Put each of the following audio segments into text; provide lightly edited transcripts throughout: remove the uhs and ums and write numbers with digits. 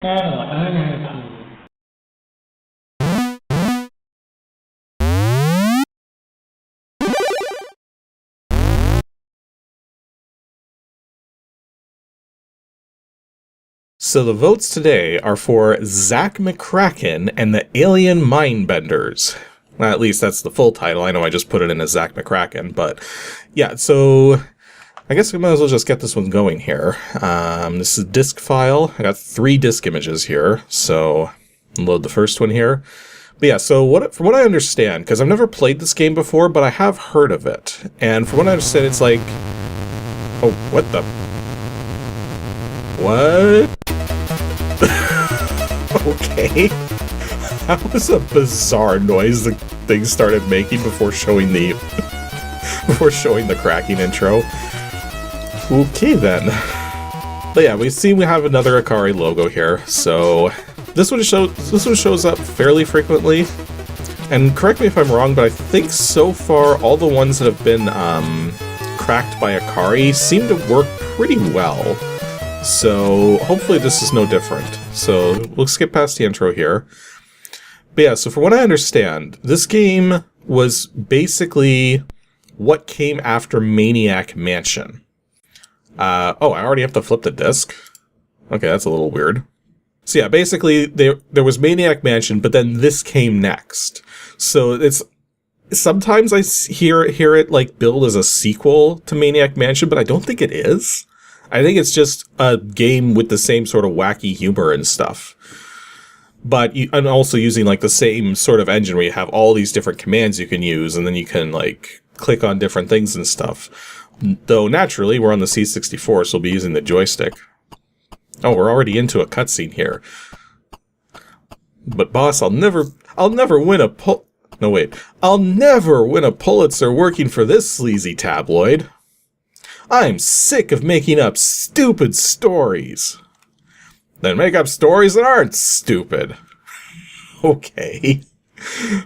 NNRG. So the votes today are for Zak McKracken and the Alien Mindbenders. Well, at least that's the full title. I know I just put it in as Zak McKracken, but yeah, so I guess we might as well just get this one going here. This is a disk file. I got 3 disk images here, so I'll load the first one here. But yeah, so from what I understand, because I've never played this game before, but I have heard of it, and from what I understand, it's like... Oh, what the... What? Okay. That was a bizarre noise the thing started making before showing the cracking intro. Okay then. But yeah, we have another Akari logo here. So this one shows up fairly frequently. And correct me if I'm wrong, but I think so far all the ones that have been cracked by Akari seem to work pretty well. So hopefully this is no different. So we'll skip past the intro here. But yeah, so from what I understand, this game was basically what came after Maniac Mansion. Oh, I already have to flip the disc? Okay, that's a little weird. So yeah, basically there was Maniac Mansion, but then this came next. So it's... Sometimes I hear it like billed as a sequel to Maniac Mansion, but I don't think it is. I think it's just a game with the same sort of wacky humor and stuff. But and also using like the same sort of engine where you have all these different commands you can use, and then you can like click on different things and stuff. Though naturally, we're on the C64, so we'll be using the joystick. Oh, we're already into a cutscene here. But boss, I'll never win a I'll never win a Pulitzer working for this sleazy tabloid. I'm sick of making up stupid stories. Then make up stories that aren't stupid. Okay.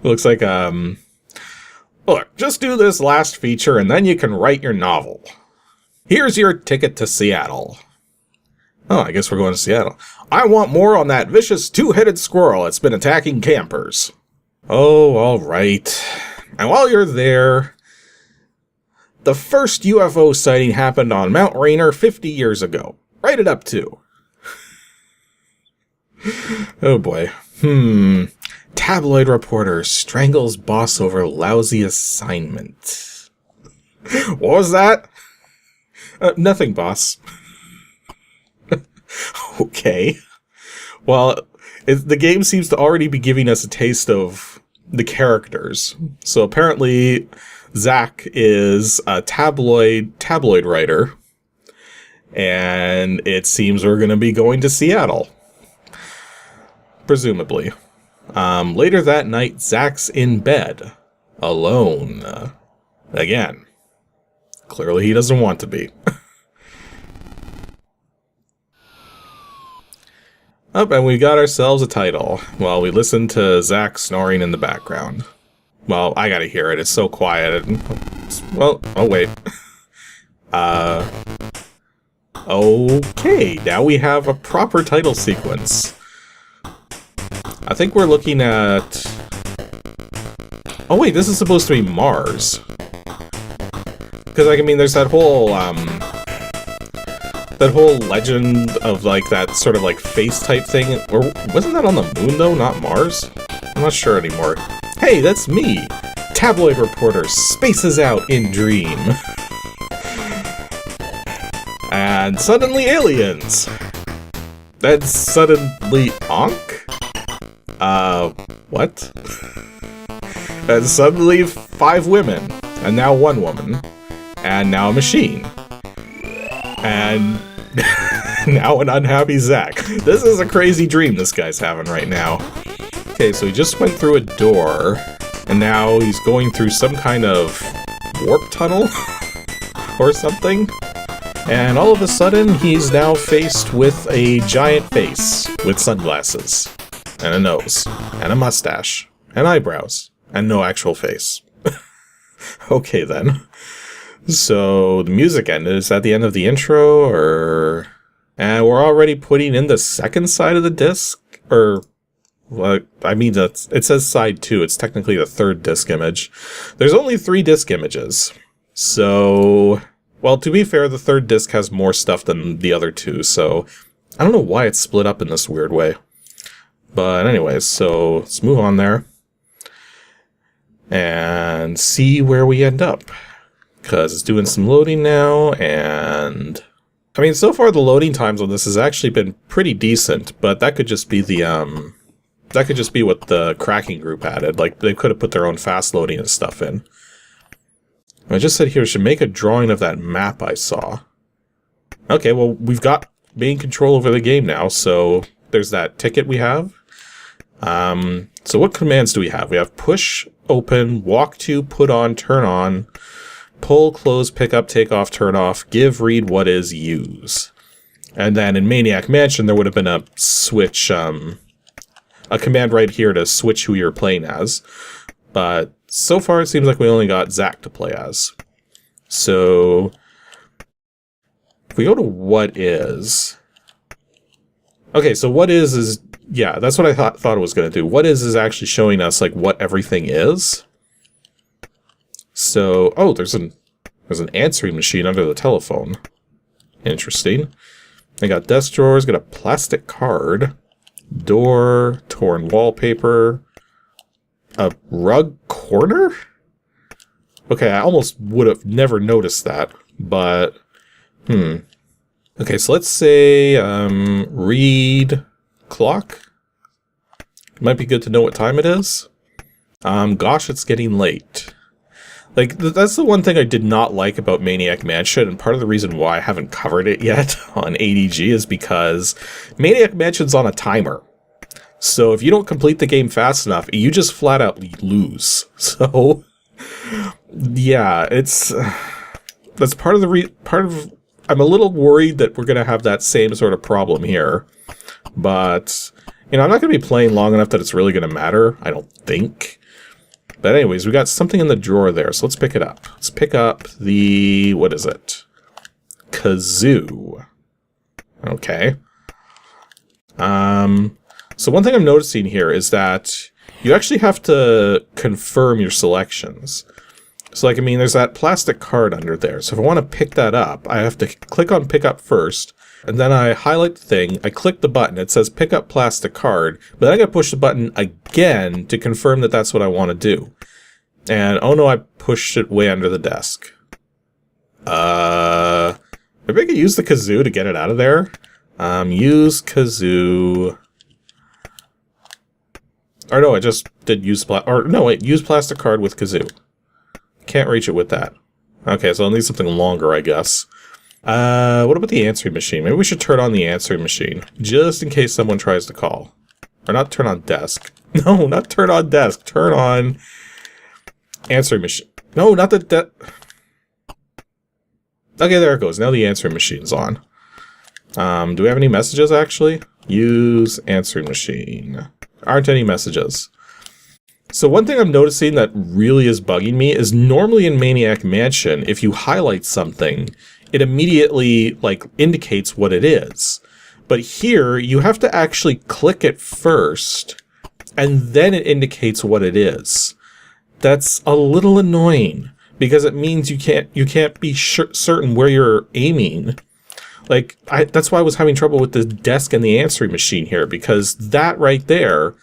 Looks like, look, just do this last feature and then you can write your novel. Here's your ticket to Seattle. Oh, I guess we're going to Seattle. I want more on that vicious 2-headed squirrel that's been attacking campers. Oh, alright. And while you're there... The first UFO sighting happened on Mount Rainier 50 years ago. Write it up, too. Oh, boy. Tabloid reporter strangles boss over lousy assignment. What was that? Nothing, boss. Okay. Well, the game seems to already be giving us a taste of the characters. So apparently... Zak is a tabloid writer, and it seems we're going to be going to Seattle. Presumably. Later that night, Zak's in bed. Alone. Again. Clearly he doesn't want to be. Oh, and we got ourselves a title, while we listen to Zak snoring in the background. Well, I gotta hear it. It's so quiet. Well, oh wait. Okay, now we have a proper title sequence. I think we're looking at... Oh wait, this is supposed to be Mars. Because, like, I mean, there's that whole legend of, like, that sort of, like, face type thing. Or wasn't that on the moon, though, not Mars? I'm not sure anymore. Hey, that's me! Tabloid reporter spaces out in dream. And suddenly aliens! Then suddenly Onk? What? And suddenly 5 women. And now 1 woman. And now a machine. And now an unhappy Zak. This is a crazy dream this guy's having right now. Okay, so he just went through a door, and now he's going through some kind of warp tunnel or something. And all of a sudden, he's now faced with a giant face with sunglasses, and a nose, and a mustache, and eyebrows, and no actual face. Okay, then. So, the music ended. Is that the end of the intro, or... And we're already putting in the second side of the disc, or, well, I mean, it says side 2. It's technically the third disc image. There's only 3 disc images. So, well, to be fair, the third disc has more stuff than the other 2, so I don't know why it's split up in this weird way. But anyways, so let's move on there and see where we end up. Because it's doing some loading now, and I mean, so far the loading times on this has actually been pretty decent, but that could just be the that could just be what the cracking group added. Like, they could have put their own fast loading and stuff in. I just said here, should make a drawing of that map I saw. Okay, well, we've got main control over the game now, so there's that ticket we have. So what commands do we have? We have push, open, walk to, put on, turn on, pull, close, pick up, take off, turn off, give, read, what is, use. And then in Maniac Mansion, there would have been a switch, a command right here to switch who you're playing as. But so far, it seems like we only got Zak to play as. So if we go to what is... Okay, so what is... Yeah, that's what I thought it was going to do. What is actually showing us, like, what everything is. So, oh, there's an answering machine under the telephone. Interesting. I got desk drawers, got a plastic card, door, torn wallpaper, a rug corner? Okay, I almost would have never noticed that, but, Okay, so let's say, read clock. It might be good to know what time it is. Gosh, it's getting late. Like, that's the one thing I did not like about Maniac Mansion, and part of the reason why I haven't covered it yet on ADG is because Maniac Mansion's on a timer. So if you don't complete the game fast enough, you just flat out lose. So, yeah, it's... That's part of the I'm a little worried that we're going to have that same sort of problem here. But, you know, I'm not going to be playing long enough that it's really going to matter, I don't think. But anyways, we got something in the drawer there, so let's pick it up. Let's pick up the... what is it? Kazoo. Okay. So one thing I'm noticing here is that you actually have to confirm your selections. So, like, I mean, there's that plastic card under there. So if I want to pick that up, I have to click on pick up first, and then I highlight the thing, I click the button, it says pick up plastic card, but then I gotta push the button again to confirm that that's what I want to do. And, oh no, I pushed it way under the desk. Maybe I could use the kazoo to get it out of there? Use kazoo... Or no, I just did use use plastic card with kazoo. Can't reach it with that. Okay, so I'll need something longer, I guess. What about the answering machine? Maybe we should turn on the answering machine, just in case someone tries to call. Or not turn on desk. No, not turn on desk. Turn on answering machine. No, not the Okay, there it goes. Now the answering machine's on. Do we have any messages, actually? Use answering machine. Aren't any messages. So one thing I'm noticing that really is bugging me is normally in Maniac Mansion, if you highlight something, it immediately, like, indicates what it is. But here, you have to actually click it first, and then it indicates what it is. That's a little annoying, because it means you can't be certain where you're aiming. Like, that's why I was having trouble with the desk and the answering machine here, because that right there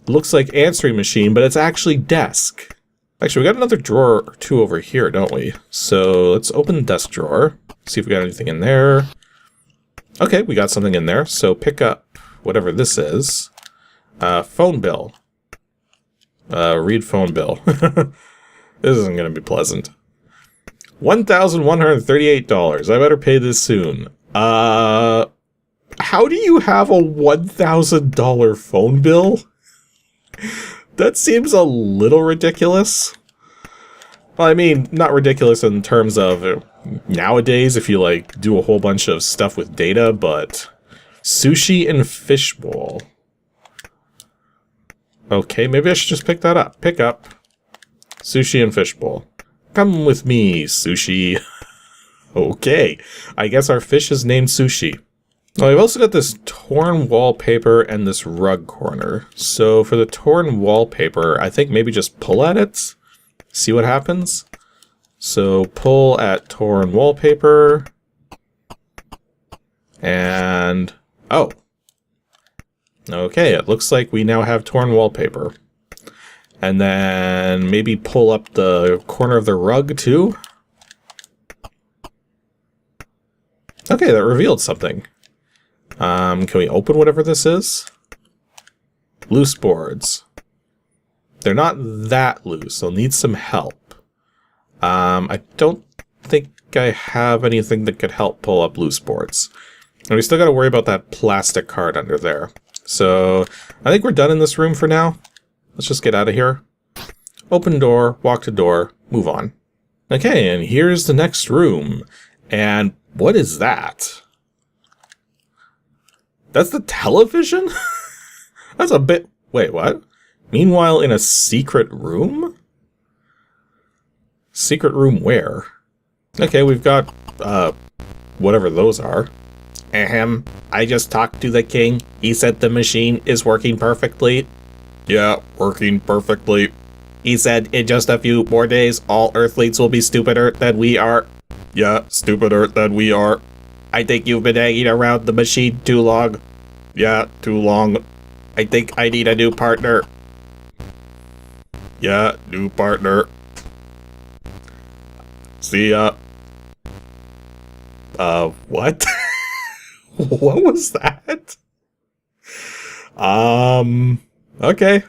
looks like answering machine, but it's actually desk. Actually, we got another drawer or two over here, don't we? So let's open the desk drawer, see if we got anything in there. Okay, we got something in there. So pick up whatever this is. Phone bill. Read phone bill. This isn't going to be pleasant. $1,138. I better pay this soon. How do you have a $1,000 phone bill? That seems a little ridiculous. Well, I mean, not ridiculous in terms of nowadays if you, like, do a whole bunch of stuff with data, but sushi and fishbowl. Okay, maybe I should just pick that up. Pick up sushi and fishbowl. Come with me, sushi. Okay, I guess our fish is named Sushi. Oh, we've also got this torn wallpaper and this rug corner. So for the torn wallpaper, I think maybe just pull at it, see what happens. So pull at torn wallpaper, and oh, okay, it looks like we now have torn wallpaper. And then maybe pull up the corner of the rug too. Okay, that revealed something. Can we open whatever this is? Loose boards. They're not that loose. They'll need some help. I don't think I have anything that could help pull up loose boards. And we still got to worry about that plastic card under there. So I think we're done in this room for now. Let's just get out of here. Open door, walk to door, move on. Okay, and here's the next room. And what is that? That's the television? That's a bit... Wait, what? Meanwhile, in a secret room? Secret room where? Okay, we've got, whatever those are. Ahem, I just talked to the king. He said the machine is working perfectly. Yeah, working perfectly. He said in just a few more days, all Earthlings will be stupider than we are. Yeah, stupider than we are. I think you've been hanging around the machine too long. Yeah, too long. I think I need a new partner. Yeah, new partner. See ya. What? What was that? Okay.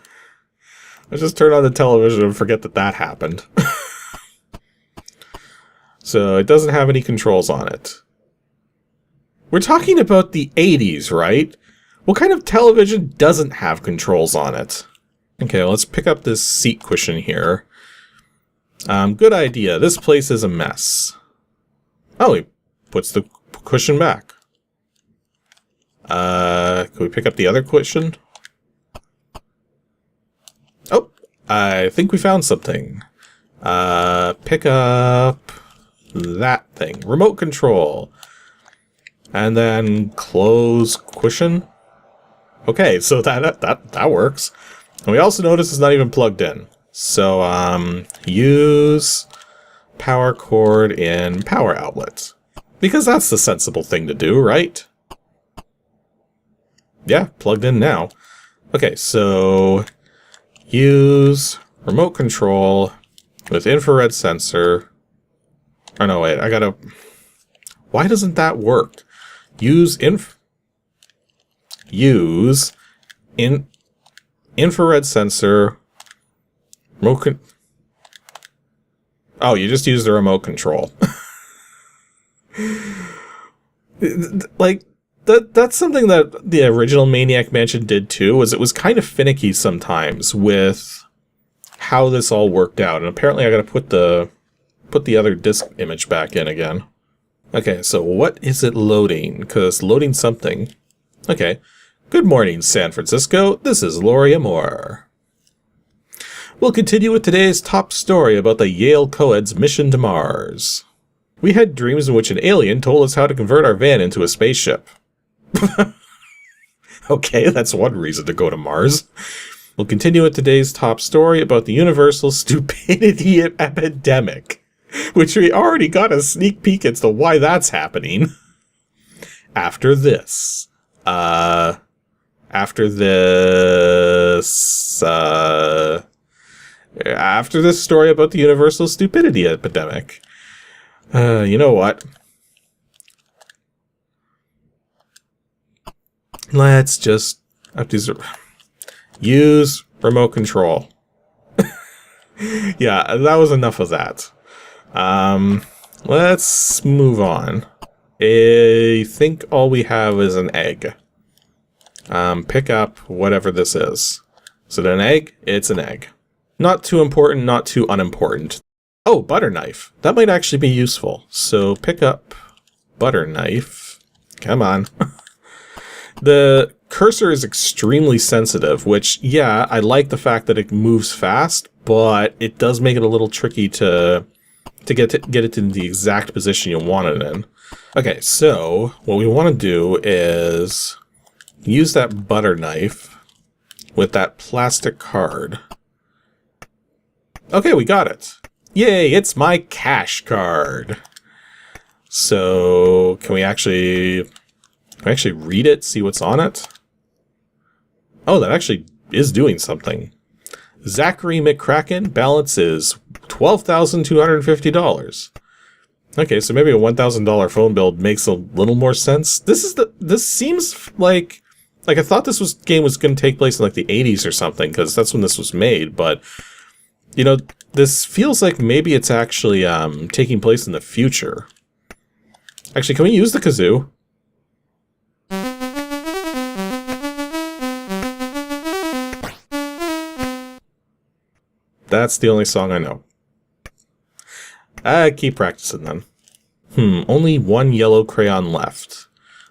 Let's just turn on the television and forget that that happened. So, it doesn't have any controls on it. We're talking about the 80s, right? What kind of television doesn't have controls on it? Okay, let's pick up this seat cushion here. Good idea. This place is a mess. Oh, he puts the cushion back. Can we pick up the other cushion? Oh, I think we found something. Pick up that thing. Remote control. And then close cushion. Okay, so that works. And we also notice it's not even plugged in. So, use power cord in power outlet. Because that's the sensible thing to do, right? Yeah, plugged in now. Okay, so use remote control with infrared sensor. Oh no, wait, I gotta... Why doesn't that work? Use infrared sensor. Oh, you just use the remote control. Like, that's something that the original Maniac Mansion did too, was it was kind of finicky sometimes with how this all worked out. And apparently I gotta put the other disk image back in again. Okay, so what is it loading? Because loading something. Okay. Good morning, San Francisco. This is Laurie Moore. We'll continue with today's top story about the Yale co-ed's mission to Mars. We had dreams in which an alien told us how to convert our van into a spaceship. Okay, that's one reason to go to Mars. We'll continue with today's top story about the universal stupidity epidemic, which we already got a sneak peek as to why that's happening. After this. After this story about the universal stupidity epidemic. You know what? Let's just use remote control. Yeah, that was enough of that. Let's move on. I think all we have is an egg. Pick up whatever this is. Is it an egg? It's an egg. Not too important, not too unimportant. Oh, butter knife. That might actually be useful. So pick up butter knife. Come on. The cursor is extremely sensitive, which, yeah, I like the fact that it moves fast, but it does make it a little tricky to get it in the exact position you want it in. Okay, so what we want to do is use that butter knife with that plastic card. Okay, we got it. Yay, it's my cash card. So, can we actually read it, see what's on it? Oh, that actually is doing something. Zachary McKracken, balance is $12,250. Okay, so maybe a $1,000 phone bill makes a little more sense. This seems like I thought this game was going to take place in like the 80s or something, because that's when this was made, but you know, this feels like maybe it's actually taking place in the future. Actually, can we use the kazoo? That's the only song I know. Keep practicing then. Only one yellow crayon left.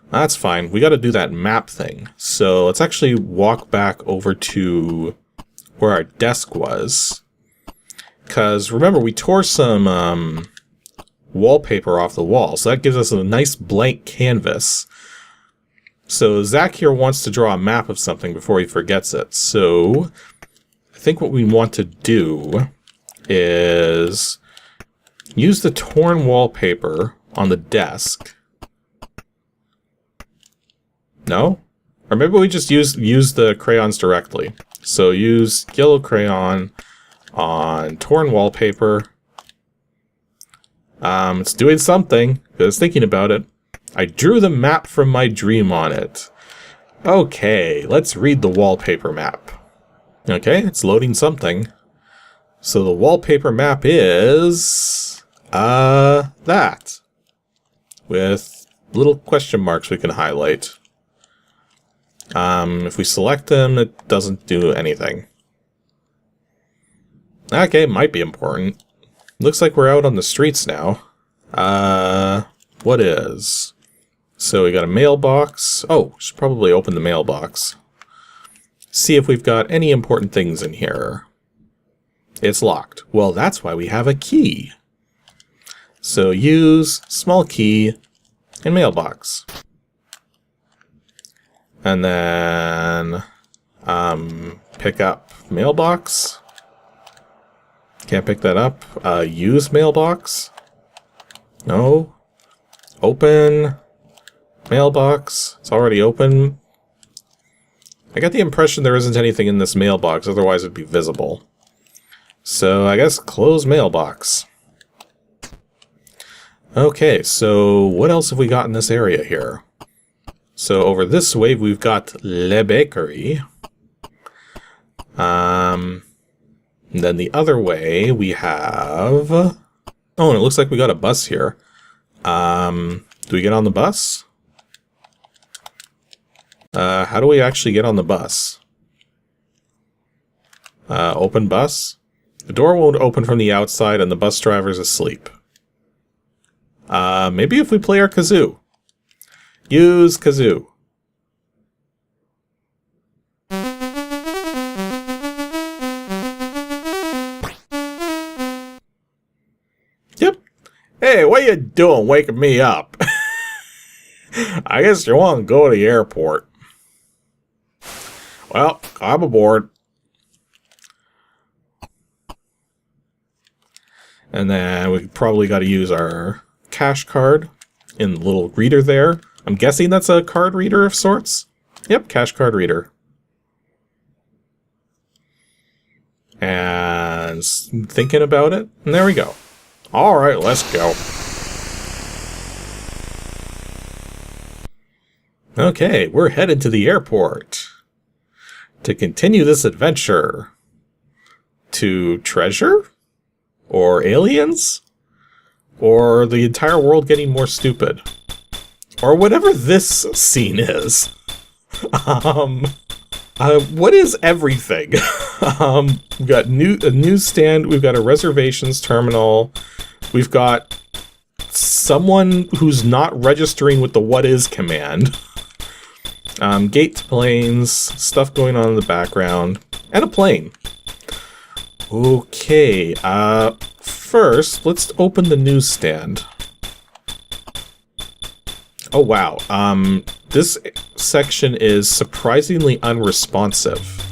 That's fine. We gotta do that map thing. So let's actually walk back over to where our desk was. Because remember, we tore some wallpaper off the wall. So that gives us a nice blank canvas. So Zach here wants to draw a map of something before he forgets it. So I think what we want to do is use the torn wallpaper on the desk. No? Or maybe we just use the crayons directly. So use yellow crayon on torn wallpaper. It's doing something. I was thinking about it. I drew the map from my dream on it. Okay, let's read the wallpaper map. Okay, it's loading something. So the wallpaper map is that. With little question marks we can highlight. If we select them, it doesn't do anything. Okay, might be important. Looks like we're out on the streets now. What is? So we got a mailbox. Oh, should probably open the mailbox. See if we've got any important things in here. It's locked. Well, that's why we have a key. So use small key and mailbox. And then pick up mailbox. Can't pick that up. Use mailbox. No. Open mailbox. It's already open. I get the impression there isn't anything in this mailbox, otherwise it'd be visible. So I guess close mailbox. Okay, so what else have we got in this area here? So over this way we've got Le Bakery. And then the other way we have... Oh, and it looks like we got a bus here. Do we get on the bus? How do we actually get on the bus? Open bus? The door won't open from the outside and the bus driver's asleep. Maybe if we play our kazoo. Use kazoo. Yep. Hey, what you doing waking me up? I guess you want to go to the airport. Well, I'm aboard. And then we probably got to use our cash card in the little reader there. I'm guessing that's a card reader of sorts. Yep, cash card reader. And thinking about it, and there we go. All right, let's go. Okay, we're headed to the airport to continue this adventure. To treasure? Or aliens? Or the entire world getting more stupid? Or whatever this scene is. What is everything? We've got a newsstand, we've got a reservations terminal, we've got someone who's not registering with the what is command. Gate to planes, stuff going on in the background, and a plane. Okay, first, let's open the newsstand. Oh wow, this section is surprisingly unresponsive.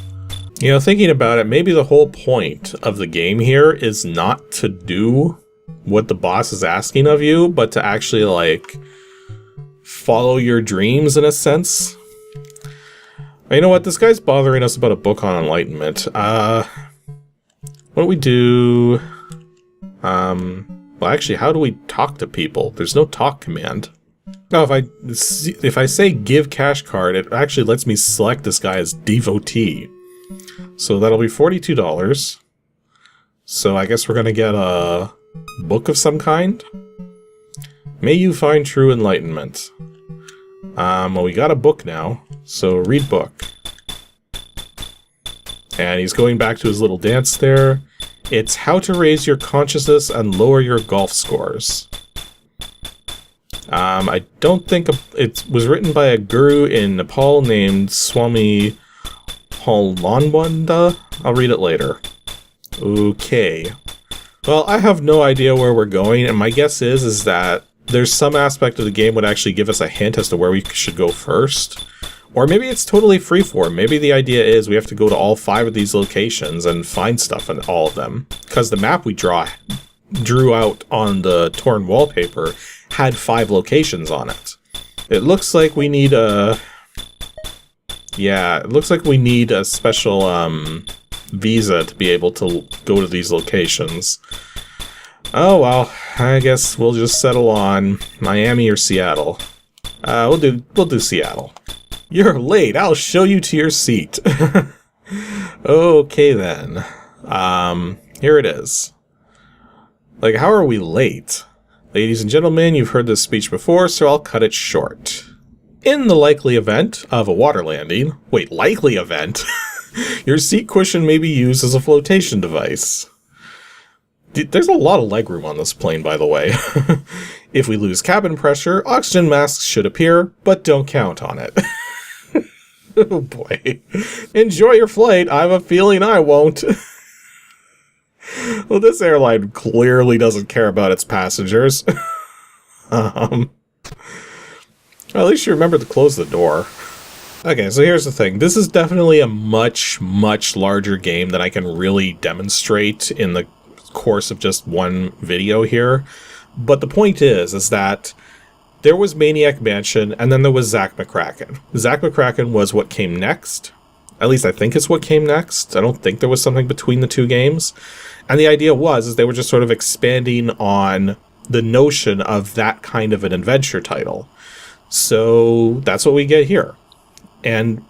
You know, thinking about it, maybe the whole point of the game here is not to do what the boss is asking of you, but to actually, like, follow your dreams in a sense. You know what, this guy's bothering us about a book on enlightenment. What do we do? Well, actually, how do we talk to people? There's no talk command. No, if I say give cash card, it actually lets me select this guy as devotee. So that'll be $42. So I guess we're gonna get a book of some kind. May you find true enlightenment. Well, we got a book now, so read book. And he's going back to his little dance there. It's how to raise your consciousness and lower your golf scores. I don't think it was written by a guru in Nepal named Swami Holmanwanda. I'll read it later. Okay. Well, I have no idea where we're going, and my guess is that there's some aspect of the game would actually give us a hint as to where we should go first. Or maybe it's totally freeform. Maybe the idea is we have to go to all 5 of these locations and find stuff in all of them. Because the map we drew out on the torn wallpaper had 5 locations on it. It looks like we need a... Yeah, it looks like we need a special visa to be able to go to these locations. Oh well, I guess we'll just settle on Miami or Seattle. We'll do Seattle. You're late. I'll show you to your seat. Okay then. Here it is. Like, how are we late? Ladies and gentlemen, you've heard this speech before, so I'll cut it short. In the likely event of a water landing, wait, likely event, your seat cushion may be used as a flotation device. There's a lot of legroom on this plane, by the way. If we lose cabin pressure, oxygen masks should appear, but don't count on it. Oh boy. Enjoy your flight, I have a feeling I won't. Well, this airline clearly doesn't care about its passengers. Well, at least you remember to close the door. Okay, so here's the thing. This is definitely a much, much larger game than I can really demonstrate in the course of just one video here. But the point is that there was Maniac Mansion, and then there was Zak McKracken. Zak McKracken was what came next. At least I think it's what came next. I don't think there was something between the two games. And the idea was they were just sort of expanding on the notion of that kind of an adventure title. So that's what we get here. And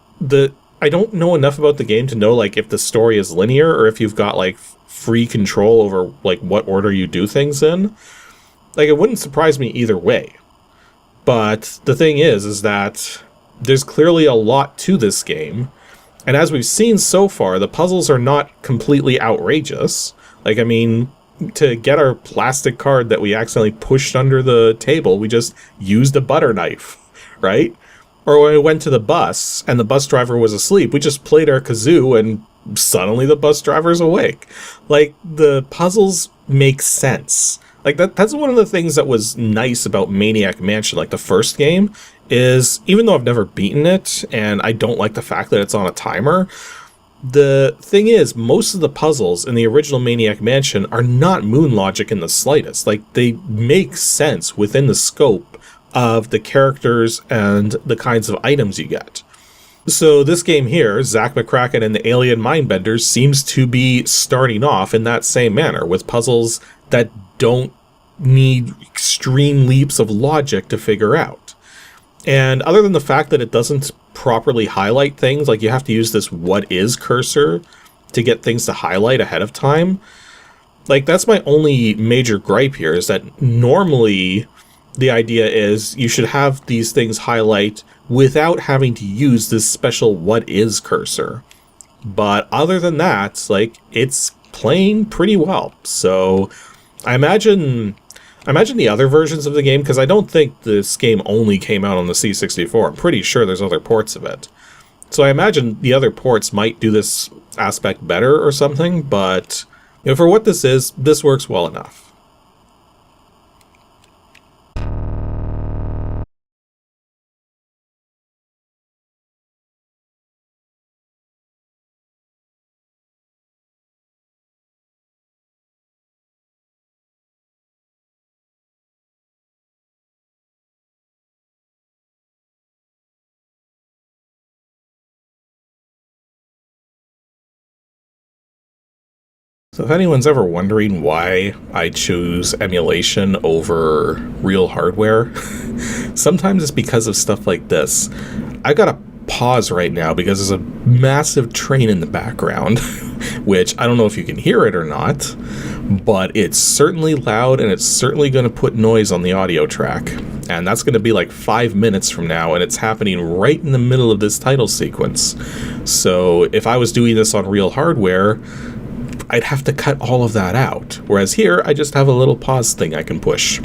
I don't know enough about the game to know, like, if the story is linear or if you've got, like, free control over, like, what order you do things in. Like, it wouldn't surprise me either way. But the thing is that there's clearly a lot to this game. And as we've seen so far, the puzzles are not completely outrageous. Like, I mean, to get our plastic card that we accidentally pushed under the table, we just used a butter knife, right? Or when we went to the bus and the bus driver was asleep, we just played our kazoo and suddenly the bus driver's awake. Like, the puzzles make sense. Like, that's one of the things that was nice about Maniac Mansion, like the first game, is even though I've never beaten it, and I don't like the fact that it's on a timer, the thing is, most of the puzzles in the original Maniac Mansion are not moon logic in the slightest. Like, they make sense within the scope of the characters and the kinds of items you get. So this game here, Zak McKracken and the Alien Mindbenders, seems to be starting off in that same manner, with puzzles that don't need extreme leaps of logic to figure out. And other than the fact that it doesn't properly highlight things, like you have to use this what is cursor to get things to highlight ahead of time, like that's my only major gripe here, is that normally the idea is you should have these things highlight without having to use this special what is cursor. But other than that, like, it's playing pretty well. So I imagine the other versions of the game, because I don't think this game only came out on the C64. I'm pretty sure there's other ports of it. So I imagine the other ports might do this aspect better or something, but you know, for what this is, this works well enough. So if anyone's ever wondering why I choose emulation over real hardware, sometimes it's because of stuff like this. I gotta pause right now because there's a massive train in the background, which I don't know if you can hear it or not, but it's certainly loud and it's certainly going to put noise on the audio track. And that's going to be like 5 minutes from now, and it's happening right in the middle of this title sequence. So if I was doing this on real hardware, I'd have to cut all of that out. Whereas here, I just have a little pause thing I can push.